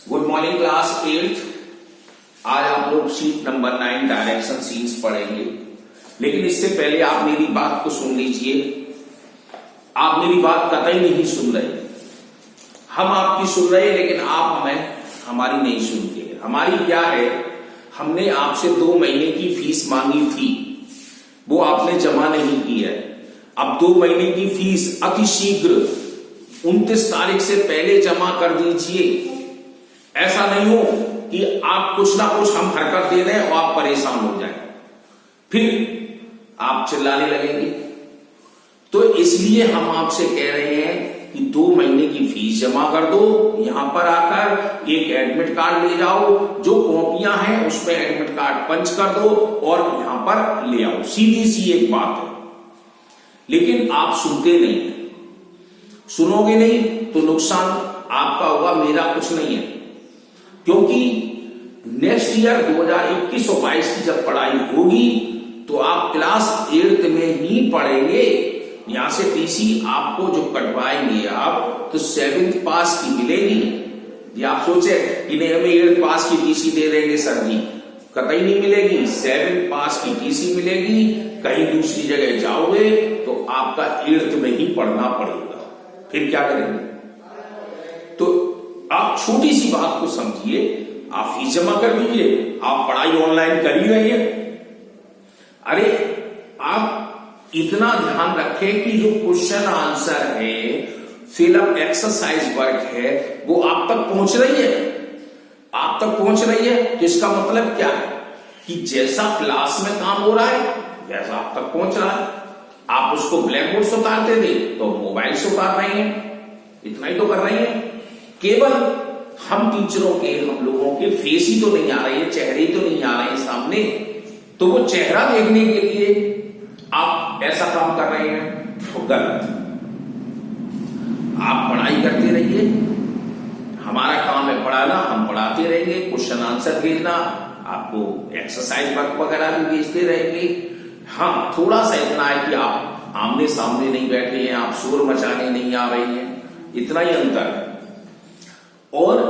Good morning class 8th। आज आप लोग शीट नंबर 9 डायरेक्शन सीन्स पढ़ेंगे, लेकिन इससे पहले आप मेरी बात को सुन लीजिए। आप मेरी बात कतई नहीं सुन रहे। हम आपकी सुन रहे हैं, लेकिन आप हमारी नहीं सुनते। हमारी क्या है, हमने आपसे 2 महीने की फीस मांगी थी, वो आपने जमा नहीं की है। अब 2 महीने की फीस अतिशीघ्र 29 तारीख से पहले जमा कर दीजिए। ऐसा नहीं हो कि आप कुछ ना कुछ हम हरकत दे रहे हैं और आप परेशान हो जाए, फिर आप चिल्लाने लगेंगे। तो इसलिए हम आपसे कह रहे हैं कि 2 महीने की फीस जमा कर दो। यहां पर आकर एक एडमिट कार्ड ले जाओ, जो कॉपियां हैं उसमें एडमिट कार्ड पंच कर दो और यहां पर ले आओ। सीधी सी एक बात है, लेकिन आप सुनते नहीं। सुनोगे नहीं तो नुकसान आपका होगा, मेरा कुछ नहीं है। क्योंकि नेक्स्ट ईयर 2021 और 22 की जब पढ़ाई होगी तो आप क्लास 8th में ही पढ़ेंगे। यहां से टीसी आपको जो कटवाएंगे आप, तो 7th पास की मिलेगी। ये आप सोचे कि नहीं हमें 8th पास की टीसी दे देंगे सर जी, कतई नहीं मिलेगी। 7th पास की टीसी मिलेगी। कहीं दूसरी जगह जाओगे तो आपका 8th में ही पढ़ना पड़ेगा, फिर क्या करेंगे? तो आप छोटी सी बात को समझिए, आप फीस जमा कर दीजिए, आप पढ़ाई ऑनलाइन कर ही रही है। अरे आप इतना ध्यान रखें कि जो क्वेश्चन आंसर है, फिलअप एक्सरसाइज वर्क है, वो आप तक पहुंच रही है। आप तक पहुंच रही है तो इसका मतलब क्या है कि जैसा क्लास में काम हो रहा है वैसा आप तक पहुंच रहा है। आप उसको ब्लैक बोर्ड से उतारते थे तो मोबाइल से उतार रहे हैं, इतना ही तो कर रही है। केवल हम टीचरों के, हम लोगों के फेस ही तो नहीं आ रहे हैं, चेहरे ही तो नहीं आ रहे हैं सामने। तो वो चेहरा देखने के लिए आप ऐसा काम कर रहे हैं, तो गलत। आप पढ़ाई करते रहिए, हमारा काम है पढ़ाना, हम पढ़ाते रहेंगे। क्वेश्चन आंसर भेजना, आपको एक्सरसाइज वर्क वगैरह भी भेजते रहेंगे। हाँ, थोड़ा सा इतना है कि आप आमने सामने नहीं बैठे हैं, आप शोर मचाने नहीं आ रहे हैं, इतना ही अंतर है। और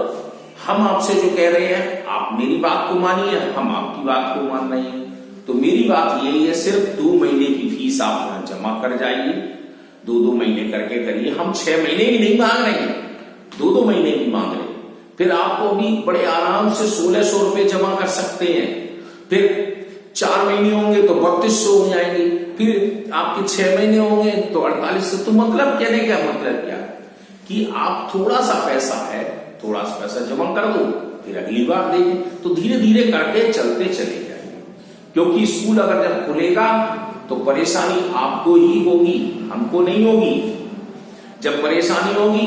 हम आपसे जो कह रहे हैं, आप मेरी बात को मानिए, हम आपकी बात को मान रहे हैं। तो मेरी बात यही है, सिर्फ 2 महीने की फीस आप यहां जमा कर जाइए। 2-2 महीने करके करिए। हम 6 महीने की नहीं मांग रहे हैं, 2-2 महीने की मांग रहे हैं। फिर आपको अभी बड़े आराम से 1600 रुपए जमा कर सकते हैं। फिर 4 महीने होंगे तो 3200 हो जाएंगे। फिर आपके 6 महीने होंगे तो 4800। तो मतलब कहने का मतलब क्या कि आप थोड़ा सा पैसा जमा कर दो, फिर अगली बार देखें। तो धीरे धीरे करके चलते चले जाएंगे, क्योंकि स्कूल अगर जब खुलेगा तो परेशानी आपको ही होगी, हमको नहीं होगी। जब परेशानी होगी,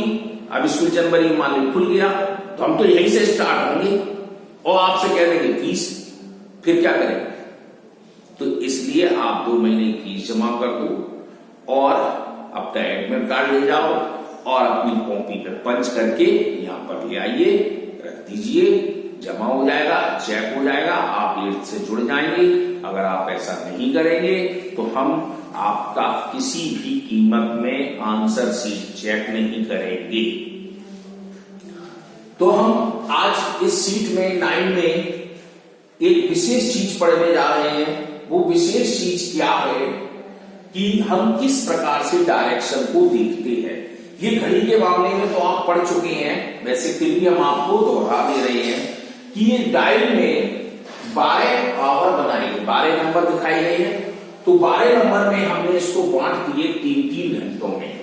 अब स्कूल जनवरी में मान लो खुल गया तो हम तो यहीं से स्टार्ट होंगे और आपसे कह देंगे फीस, फिर क्या करेंगे? तो इसलिए आप 2 महीने की फीस जमा कर दो और अपना एडमिट कार्ड ले जाओ और अपनी कॉपी पर पंच करके यहां पर ले आइए, रख दीजिए, जमा हो जाएगा, चेक हो जाएगा, आप 8th से जुड़ जाएंगे। अगर आप ऐसा नहीं करेंगे तो हम आपका किसी भी कीमत में आंसर शीट चेक नहीं करेंगे। तो हम आज इस शीट में 9 में एक विशेष चीज पढ़ने जा रहे हैं। वो विशेष चीज क्या है कि हम किस प्रकार से डायरेक्शन को देखते हैं। ये घड़ी के मामले में तो आप पढ़ चुके हैं, वैसे फिर भी हम आपको दोहरा दे रहे हैं कि ये डायल में 12 आवर बनाएंगे, 12 नंबर दिखाई गए हैं। तो 12 नंबर में हमने इसको बांट दिए 3-3 घंटों में,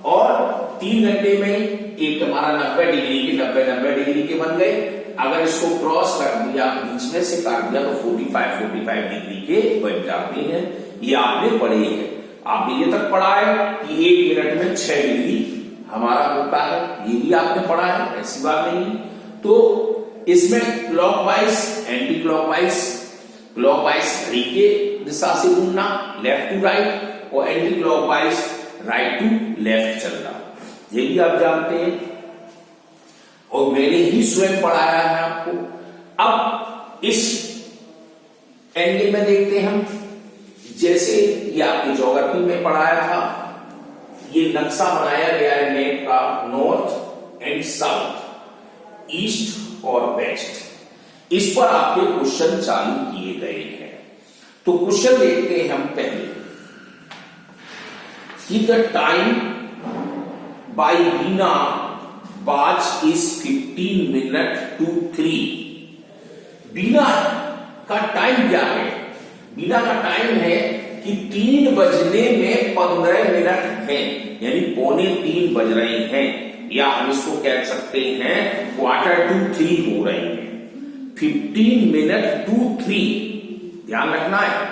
और 3 घंटे में एक हमारा 90 डिग्री के 90 डिग्री के बन गए। अगर इसको क्रॉस कर दिया, बीच में से काट दिया, तो 45 डिग्री के बन जाते हैं। ये आपने पढ़े हैं, आपने ये तक पढ़ा है कि 1 मिनट में 6 डिग्री हमारा होता है, ये भी आपने पढ़ा है, ऐसी बात नहीं। तो इसमें क्लॉकवाइज, एंटी क्लॉकवाइज, क्लॉकवाइज घड़ी के दिशा से घूमना, लेफ्ट टू राइट, और anti clockwise right to left चलना, ये भी आप जानते हैं और मैंने ही स्वयं पढ़ाया है आपको। अब इस एंगल में देखते हैं हम, जैसे ये आपकी ज्योग्राफी में पढ़ाया था, ये नक्शा बनाया गया है मैप का, नॉर्थ एंड साउथ। ईस्ट और वेस्ट, इस पर आपके क्वेश्चन चालू किए गए हैं। तो क्वेश्चन देखते हैं हम पहले कि द टाइम बाय बीना बाज इज 15 मिनट टू 3। बीना का टाइम क्या है? बीना का टाइम है कि 3 बजने में 15 मिनट है, यानी 2:45 बज रहे हैं, या हम इसको कह सकते हैं 2:45 हो रहे हैं। 15 मिनट टू 3 ध्यान रखना है।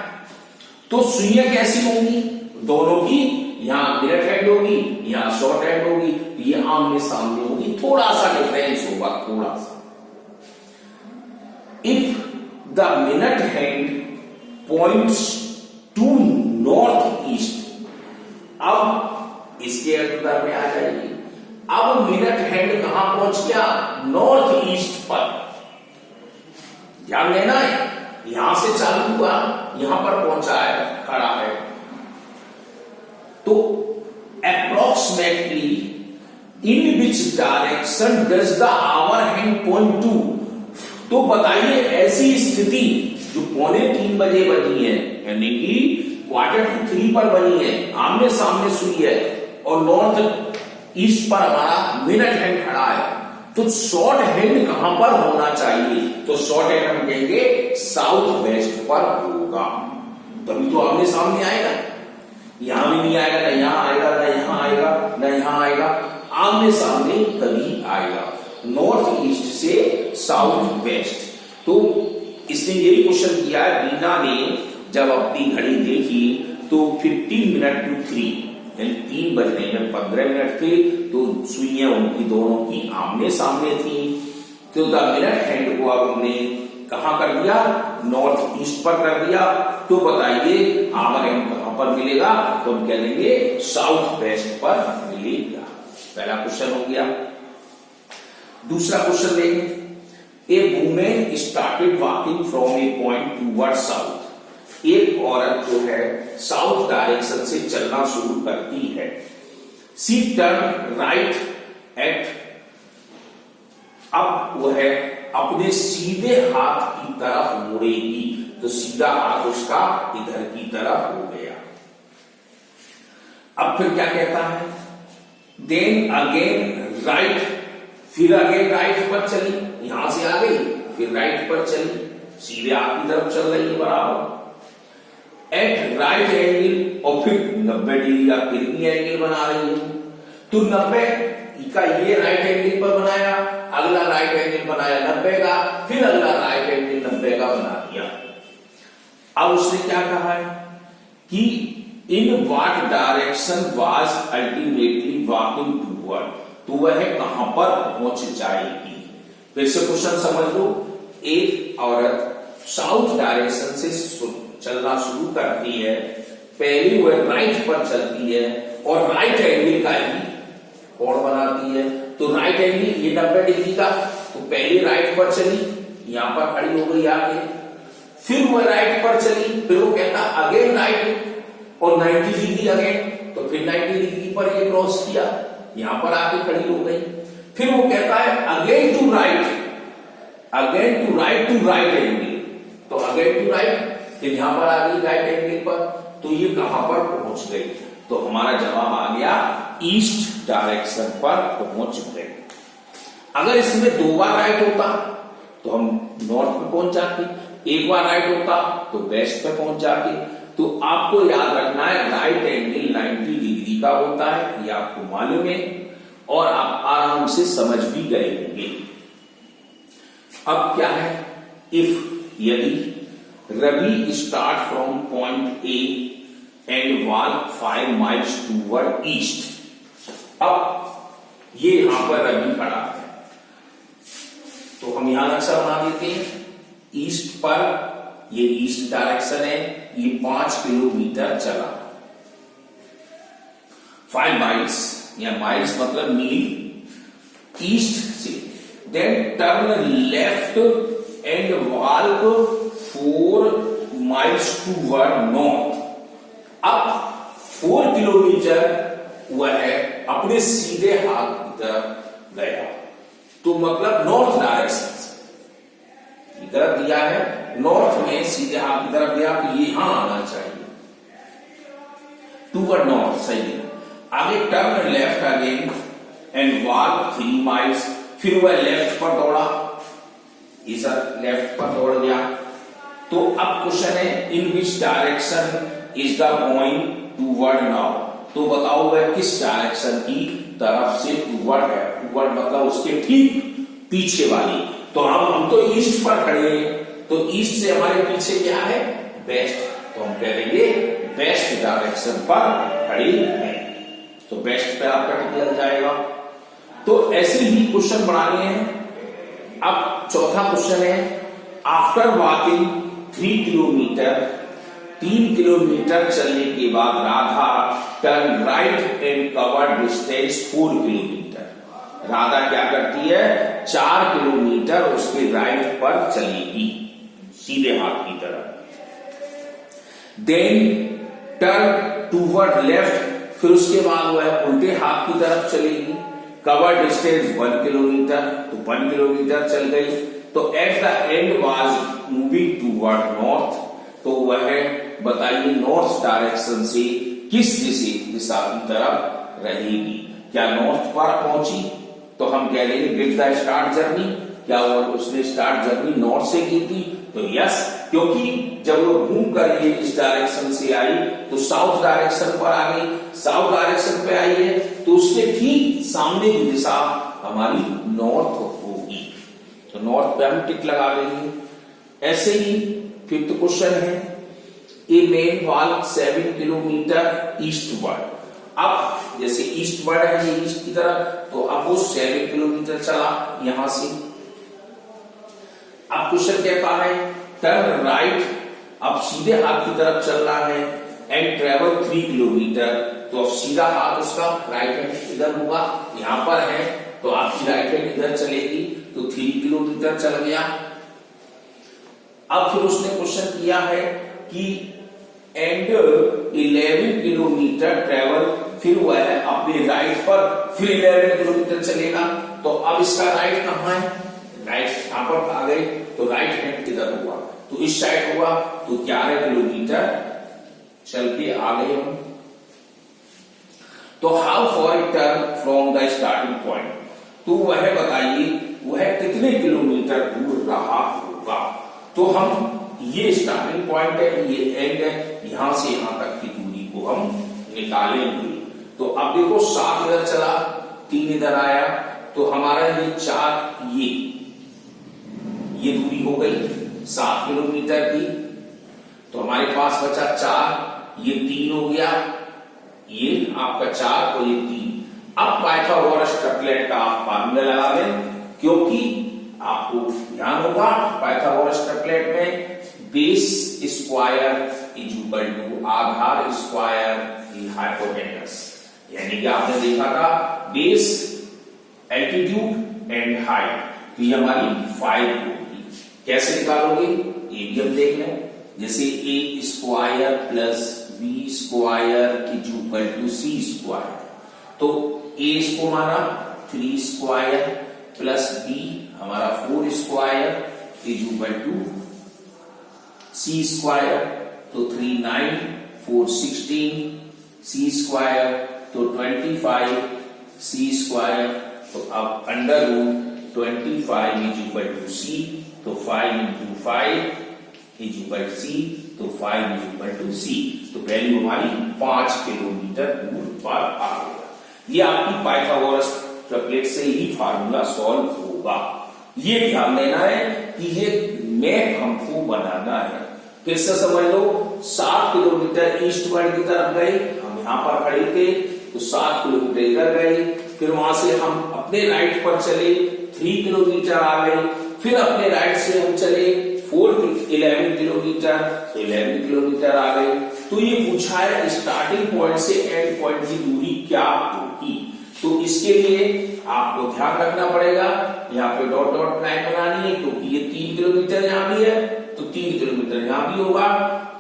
तो सुइयां कैसी होंगी? दोनों की यहां मिनट हैंड होगी, यहां शॉर्ट हैंड होगी, ये आमने सामने होगी, थोड़ा सा डिफरेंस होगा, थोड़ा सा। If the minute hand points to north east, अब इसके अंदर में आ जाएगी। अब मिनट हैंड कहां पहुंच गया? नॉर्थ ईस्ट पर। ध्यान देना है, यहां से चालू हुआ, यहां पर पहुंचा है, खड़ा है। तो approximately in which direction does the hour hand point to. तो बताइए ऐसी स्थिति जो 2:45 बजे बनी है, यानी कि 2:45 पर बनी है, आमने सामने सुई है और नॉर्थ ईस्ट पर हमारा मिनट हैंड खड़ा है, तो शॉर्ट हैंड कहां पर होना चाहिए? तो शॉर्ट हैंड हम कहेंगे साउथ वेस्ट पर होगा, तभी तो आमने सामने आएगा। यहां भी नहीं आएगा, ना यहां आएगा, ना यहां आएगा, ना यहां आएगा, आमने सामने तभी आएगा, नॉर्थ ईस्ट से साउथ वेस्ट। तो इसने यही क्वेश्चन किया है। बीना ने जब अपनी घड़ी देखी तो 15 मिनट टू 3, यानी 3 बजने में 15 मिनट थे, तो सुइयां उनकी दोनों की आमने सामने थी। तो द मिनट हैंड को अब हमने कहां कर दिया? नॉर्थ ईस्ट पर कर दिया। तो बताइए आवर हैंड कहां पर मिलेगा? तो हम कह लेंगे साउथ वेस्ट पर मिलेगा। पहला क्वेश्चन हो गया। दूसरा क्वेश्चन देखें। A women started walking from a point toward south. एक औरत जो है साउथ डायरेक्शन से चलना शुरू करती है। सी टर्न राइट एट, अब वह अपने सीधे हाथ की तरफ मुड़ेगी, तो सीधा हाथ उसका इधर की तरफ हो गया। अब फिर क्या कहता है? देन अगेन राइट, फिर अगेन राइट पर चली, यहां से आ गई, फिर राइट पर चली, सीधे हाथ की तरफ चल रही है बराबर। एट राइट एंगल, और फिर 90 डिग्री का फिर भी एंगल बना रही है। तो 90 का ये राइट एंगल पर बनाया, अगला राइट एंगल बनाया 90 का, फिर अगला राइट एंगल 90 का बना दिया। अब उसने क्या कहा है कि in what direction was ultimately walking toward, तो वह कहां पर पहुंच जाएगी। फिर से क्वेश्चन समझ लो। एक औरत साउथ डायरेक्शन से चलना शुरू करती है, पहले वह राइट पर चलती है और राइट एंगल का ही कोण बनाती है। तो राइट एंगल ये 90 डिग्री का, तो पहले राइट पर चली, यहां पर खड़ी हो गई आगे, फिर वह राइट पर चली, फिर वो कहता अगेन राइट और 90 डिग्री अगेन, तो फिर 90 डिग्री पर ये क्रॉस किया, यहां पर आके खड़ी हो गई। फिर वो कहता है again to right, again to right to right angle, तो अगेन टू राइट, फिर यहां पर आ गई राइट एंगल पर, तो ये कहां पर पहुंच गई? तो हमारा जवाब आ गया ईस्ट डायरेक्शन पर पहुंच गए। अगर इसमें 2 बार राइट होता तो हम नॉर्थ पे पहुंच जाते, 1 बार राइट होता तो वेस्ट पे पहुंच जाते। तो आपको याद रखना है राइट एंगल 90 डिग्री का होता है, ये आपको मालूम है और आप आराम से समझ भी गए होंगे। अब क्या है? इफ, यदि Ravi start from point A and walk 5 miles toward east. अब ये यहां पर रवि खड़ा है, तो हम यहां नक्शा बना देते हैं। ईस्ट पर, ये ईस्ट डायरेक्शन है, ये 5 किलोमीटर चला, 5 माइल्स, या माइल्स मतलब मील, ईस्ट से। Then turn left and walk 4 miles toward north. अब 4 किलोमीटर वह अपने सीधे हाथ की तरफ गया। तो मतलब नॉर्थ डायरेक्शन से गलत दिया है, नॉर्थ में सीधे हाथ की तरफ गया तो ये यहां आना चाहिए, टूवर्ड नॉर्थ, सही है। आगे turn left again and walk 3 miles, फिर वह लेफ्ट पर दौड़ा, ये सर लेफ्ट पर दौड़ गया। तो अब क्वेश्चन है in which direction is the going toward now, तो बताओ वह किस डायरेक्शन की तरफ से टूवर्ड है, टूवर्ड मतलब उसके ठीक पीछे वाली। तो हम तो ईस्ट पर खड़े हैं, तो ईस्ट से हमारे पीछे क्या है, वेस्ट, तो हम कह देंगे वेस्ट डायरेक्शन पर खड़ी है, तो वेस्ट पे आपका टिक लग जाएगा। तो ऐसे ही क्वेश्चन बनाने हैं। अब चौथा क्वेश्चन है आफ्टर वॉकिंग 3 किलोमीटर, 3 किलोमीटर चलने के बाद Radha turn right and cover distance 4 kilometre. Radha क्या करती है, 4 किलोमीटर उसके राइट पर चलेगी सीधे हाथ की तरफ। देन टर्न टूवर्ड लेफ्ट, फिर उसके बाद वह उल्टे हाथ की तरफ चलेगी। कवर डिस्टेंस 1 किलोमीटर, तो 1 किलोमीटर चल गई। तो at the end was moving toward north, तो वह बताइए नॉर्थ डायरेक्शन से किस दिशा की तरफ रहेगी। क्या नॉर्थ पर पहुंची, तो हम कह लेंगे डिड द स्टार्ट जर्नी, क्या उसने स्टार्ट जर्नी नॉर्थ से की थी, तो यस, क्योंकि जब वो घूम कर ये इस डायरेक्शन से आई तो साउथ डायरेक्शन पर आ गई, साउथ डायरेक्शन पे आई है तो उसके ठीक सामने की दिशा हमारी नॉर्थ होगी, तो नॉर्थ पे हम टिक लगा देंगे। ऐसे ही फिफ्थ क्वेश्चन है a man walk 7 kilometre eastward. अब जैसे ईस्टवर्ड है ये ईस्ट की तरफ, तो अब वो 7 किलोमीटर चला यहां से। अब क्वेश्चन कहता है टर्न राइट, अब सीधे हाथ की तरफ चल रहा है एंड ट्रेवल 3 किलोमीटर, तो अब सीधा हाथ उसका राइट हैंड इधर होगा, यहां पर है तो आपकी राइट हैंड इधर चलेगी, तो 3 किलोमीटर चल गया। अब फिर उसने क्वेश्चन किया है कि एंड 11 किलोमीटर ट्रेवल, फिर वह अपने राइट पर फिर 11 किलोमीटर चलेगा, तो अब इसका राइट कहां है, राइट यहां पर आ गए, तो राइट हैंड किधर हुआ, तो इस साइड हुआ, तो 11 किलोमीटर चल के आ गए हम। तो how for a turn from the starting point, तो वह बताइए वह कितने किलोमीटर दूर रहा होगा। तो हम ये स्टार्टिंग पॉइंट है, ये एंड है, यहां से यहां तक की दूरी को हम निकालेंगे। तो अब देखो 7 इधर चला, 3 इधर आया, तो हमारा ये 4 ये दूरी हो गई 7 किलोमीटर की, तो हमारे पास बचा 4, ये 3 हो गया, ये आपका 4 और ये 3। अब पाइथागोरस ट्रिपलेट का आप फार्मूला लगा दें, क्योंकि आपको ध्यान होगा पाइथागोरस ट्रिपलेट में base square is equal to आधार स्क्वायर हाइपोटेनस, यानी कि आपने देखा था बेस एल्टीट्यूड एंड हाइट, तो ये हमारी 5 होगी। कैसे निकालोगे ये भी हम देख लें, जैसे A square plus B square is equal to C square, तो ए इसको माना 3 स्क्वायर प्लस बी हमारा 4 square is equal to C square, तो 3 9 4 16 सी स्क्वायर, तो 25 सी स्क्वायर, तो अब under root 25 is equal to C, तो 5 into 5 is equal to C, तो 5 इज इक्वल टू सी, तो वैल्यू हमारी 5 किलोमीटर दूर पर आ गया। ये आपकी पाइथागोरस ट्रिपलेट से ही फार्मूला सॉल्व होगा। ये ध्यान देना है कि ये मैप हमको बनाना है। फिर से समझ लो 7 किलोमीटर ईस्टवर्ड की तरफ गए, हम यहां पर खड़े थे, तो 7 किलोमीटर इधर गए, फिर वहां से हम अपने राइट पर चले 3 किलोमीटर आ गए, फिर अपने राइट से हम चले 11 किलोमीटर, तो 11 किलोमीटर आ गए। तो ये पूछा है स्टार्टिंग पॉइंट से एंड पॉइंट की दूरी क्या होगी, तो इसके लिए आपको ध्यान रखना पड़ेगा, यहाँ पे डॉट डॉट लाइन बनानी है, क्योंकि ये 3 किलोमीटर यहाँ भी है, तो 3 किलोमीटर यहाँ भी होगा,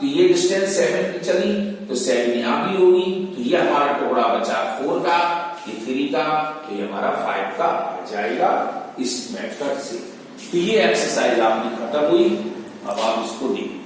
तो ये डिस्टेंस 7 की चली, तो 7 यहाँ भी होगी, तो ये हमारा टुकड़ा बचा 4 का, ये 3 का, तो ये हमारा 5 का आ जाएगा। इस मेथड से। तो ये एक्सरसाइज आपकी खत्म हुई। अब आप इसको देखिए।